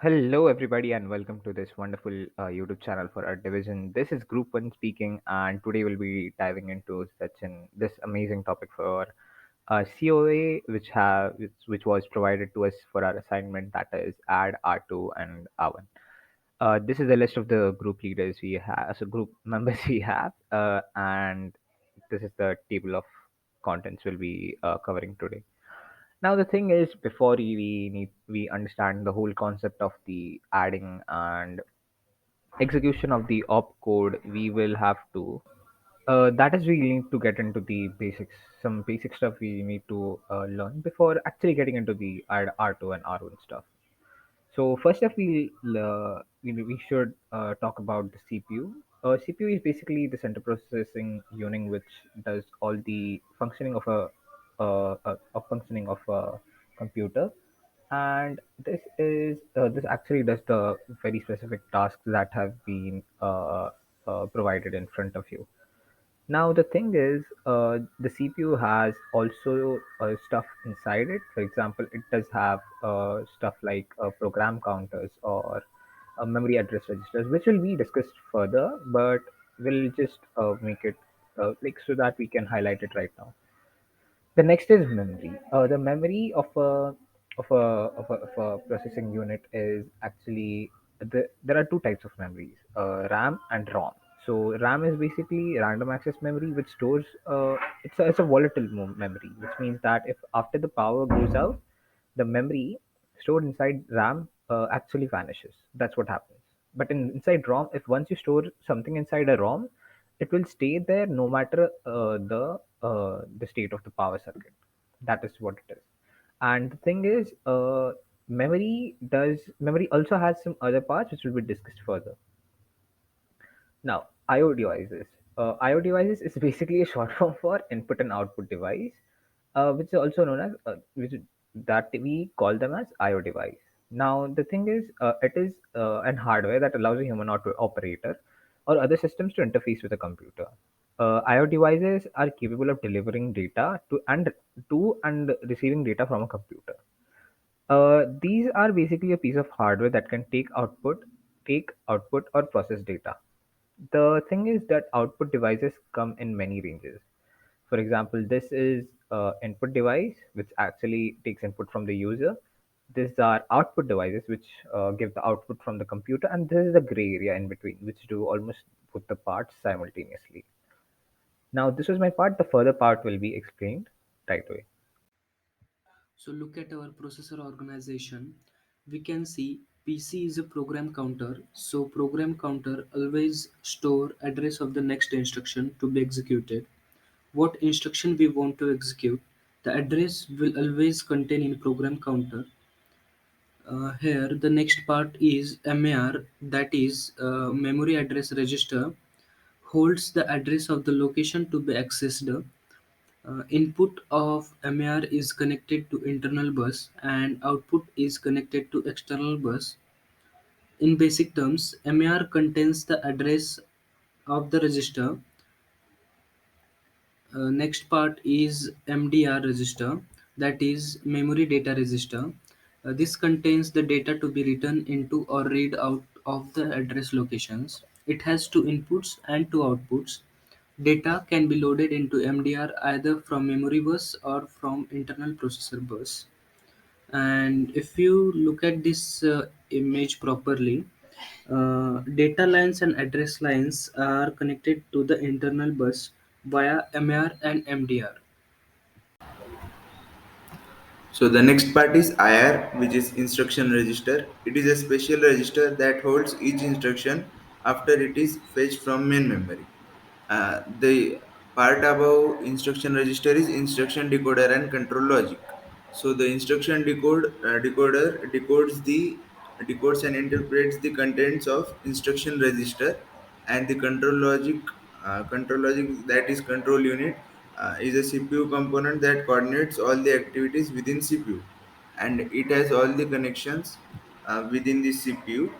Hello, everybody, and welcome to this wonderful YouTube channel for our division. This is Group One speaking, and today we'll be diving into this amazing topic for COA, which was provided to us for our assignment. That is add R2 and R1. This is the list of the group leaders we have, so group members we have, and this is the table of contents we'll be covering today. Now the thing is, before we understand the whole concept of the adding and execution of the op code, we will have to. That is, we need to get into the basics, some basic stuff we need to learn before actually getting into the R2 and R1 stuff. So first up, we should talk about the CPU. CPU is basically the central processing unit which does all the functioning of a functioning of a computer, and this actually does the very specific tasks that have been provided in front of you. Now the thing is, the CPU has also stuff inside it. For example, it does have stuff like program counters or memory address registers, which will be discussed further. But we'll just make it like so that we can highlight it right now. The next is memory. The memory of a processing unit is actually there are two types of memories, RAM and ROM. So RAM is basically random access memory, which stores it's a volatile memory, which means that if after the power goes out, the memory stored inside RAM actually vanishes. That's what happens. But inside ROM, if once you store something inside a ROM, it will stay there no matter the state of the power circuit. That is what it is. And the thing is, memory also has some other parts which will be discussed further. Now, IO devices. IO devices is basically a short form for input and output device, which is also known as that we call them as IO device. Now, the thing is, it is an hardware that allows a human operator or other systems to interface with a computer. IO devices are capable of delivering data to and receiving data from a computer. These are basically a piece of hardware that can take output or process data. The thing is that output devices come in many ranges. For example, this is input device, which actually takes input from the user. These are output devices, which give the output from the computer, and this is the gray area in between, which do almost both the parts simultaneously. Now, this was my part. The further part will be explained right away. So look at our processor organization. We can see PC is a program counter. So program counter always store address of the next instruction to be executed. What instruction we want to execute, the address will always contain in program counter. Here the next part is MAR, that is memory address register, holds the address of the location to be accessed. Input of MAR is connected to internal bus and output is connected to external bus. In basic terms, MAR contains the address of the register. Next part is MDR register, that is memory data register. This contains the data to be written into or read out of the address locations. It has two inputs and two outputs. Data can be loaded into MDR either from memory bus or from internal processor bus. And if you look at this image properly, data lines and address lines are connected to the internal bus via MR and MDR. So the next part is IR, which is instruction register. It is a special register that holds each instruction after it is fetched from main memory. The part above instruction register is instruction decoder and control logic. So the instruction decoder decodes and interprets the contents of instruction register, and the control logic, that is control unit, is a CPU component that coordinates all the activities within CPU, and it has all the connections within the CPU.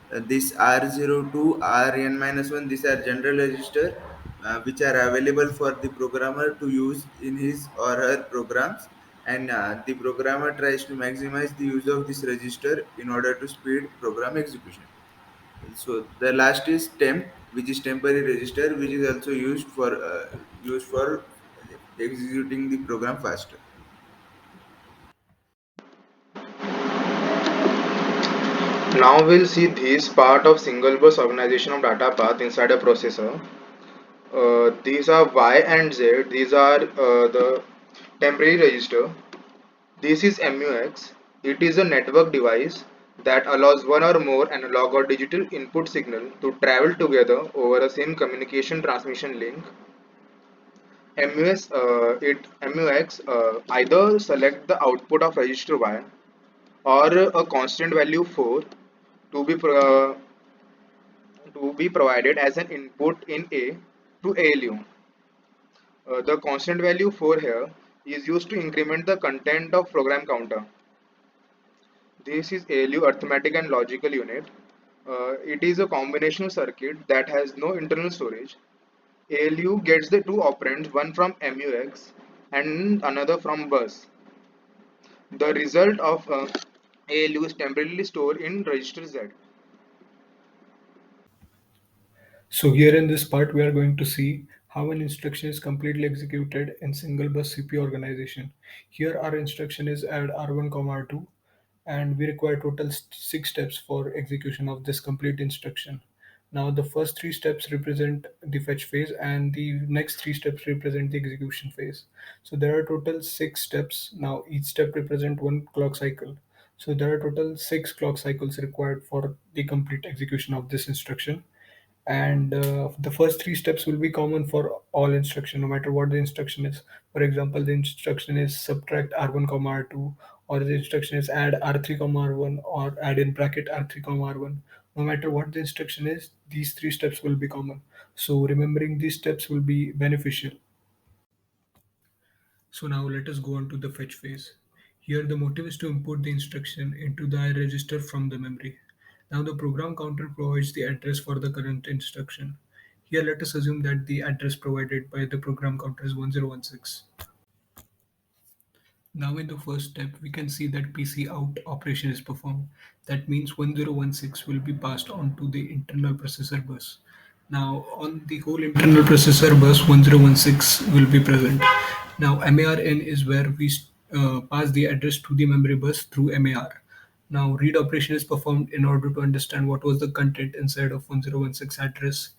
This R02, Rn-1, these are general register which are available for the programmer to use in his or her programs, and the programmer tries to maximize the use of this register in order to speed program execution. So the last is temp, which is temporary register, which is also used for executing the program faster. Now we'll see this part of single bus organization of data path inside a processor. These are Y and Z. These are the temporary register. This is MUX. It is a network device that allows one or more analog or digital input signal to travel together over a same communication transmission link. MUX either select the output of register Y or a constant value 4 to be provided as an input in A to ALU. The constant value 4 here is used to increment the content of program counter. This is ALU, arithmetic and logical unit. It is a combinational circuit that has no internal storage. ALU gets the two operands, one from MUX and another from bus. The result of ALU is temporarily stored in register Z. So here in this part, we are going to see how an instruction is completely executed in single bus CPU organization. Here our instruction is add R1, R2, and we require total 6 steps for execution of this complete instruction. Now the first 3 steps represent the fetch phase and the next 3 steps represent the execution phase. So there are total 6 steps. Now each step represent one clock cycle. So there are total 6 clock cycles required for the complete execution of this instruction, and the first 3 steps will be common for all instruction no matter what the instruction is. For example, the instruction is subtract r1 comma r2, or the instruction is add r3 comma r1, or add in bracket r3 comma r1. No matter what the instruction is, these 3 steps will be common, so remembering these steps will be beneficial. So now let us go on to the fetch phase. Here the motive is to import the instruction into the I register from the memory. Now the program counter provides the address for the current instruction. Here let us assume that the address provided by the program counter is 1016. Now in the first step, we can see that PC out operation is performed. That means 1016 will be passed on to the internal processor bus. Now on the whole internal processor bus, 1016 will be present. Now MARN is where we pass the address to the memory bus through MAR. Now read operation is performed in order to understand what was the content inside of 1016 address.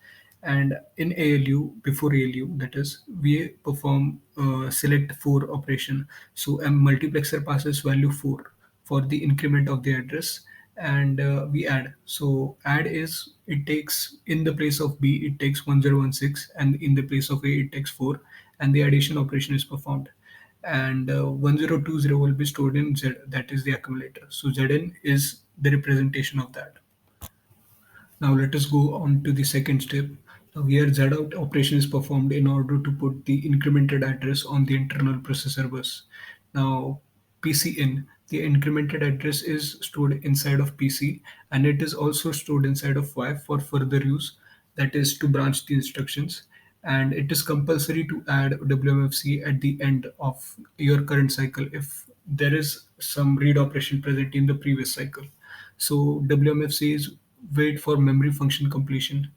And in ALU, before ALU, that is, we perform select 4 operation. So a multiplexer passes value 4 for the increment of the address, and we add. So add is, it takes in the place of B, it takes 1016, and in the place of A, it takes 4, and the addition operation is performed. And 1020 will be stored in Z, that is the accumulator. So Zn is the representation of that. Now let us go on to the second step. Now here Z-out operation is performed in order to put the incremented address on the internal processor bus. Now PC-in, the incremented address is stored inside of PC, and it is also stored inside of Y for further use, that is to branch the instructions. And it is compulsory to add WMFC at the end of your current cycle if there is some read operation present in the previous cycle. So WMFC is wait for memory function completion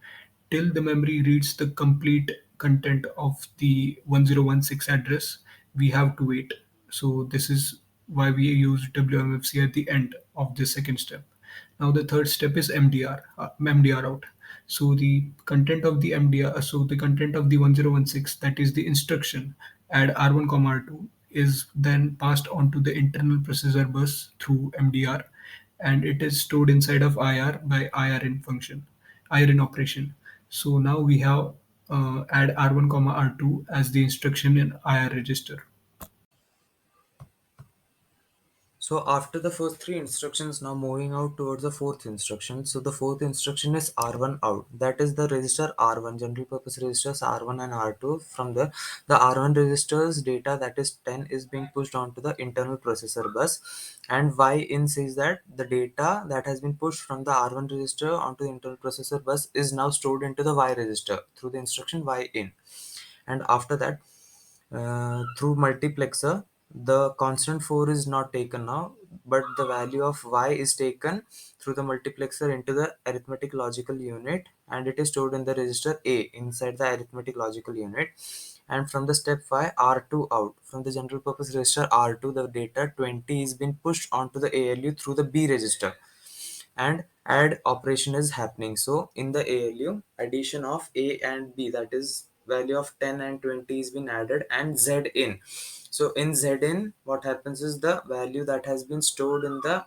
till the memory reads the complete content of the 1016 address. We have to wait. So this is why we use WMFC at the end of the second step. Now the third step is MDR out. So the content of the MDR, so the content of the 1016, that is the instruction add R1, R2, is then passed on to the internal processor bus through MDR, and it is stored inside of IR by IRN function, IRN operation. So now we have add R1, R2 as the instruction in IR register. So after the first three instructions, now moving out towards the fourth instruction. So the fourth instruction is R1 out. That is the register R1, general purpose registers R1 and R2. From the R1 registers data, that is 10, is being pushed onto the internal processor bus. And Y in says that the data that has been pushed from the R1 register onto the internal processor bus is now stored into the Y register through the instruction Y in. And after that, through multiplexer, The constant 4 is not taken now, but the value of y is taken through the multiplexer into the arithmetic logical unit, and it is stored in the register A inside the arithmetic logical unit. And from the step y, R2 out. From the general purpose register R2, the data 20 is being pushed onto the ALU through the B register, and add operation is happening. So in the ALU, addition of A and B, that is value of 10 and 20 is been added, and Z in. So in Z in, what happens is the value that has been stored in the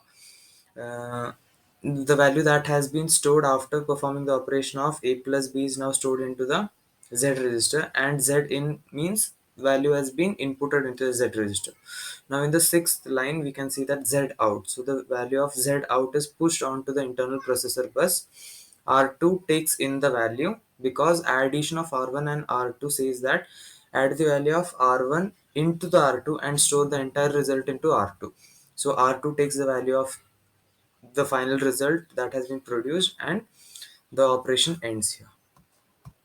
value that has been stored after performing the operation of A plus B is now stored into the Z register, and Z in means value has been inputted into the Z register. Now in the sixth line, we can see that Z out. So the value of Z out is pushed onto the internal processor bus. R2 takes in the value, because addition of R1 and R2 says that add the value of R1 into the R2 and store the entire result into R2. So R2 takes the value of the final result that has been produced, and the operation ends here.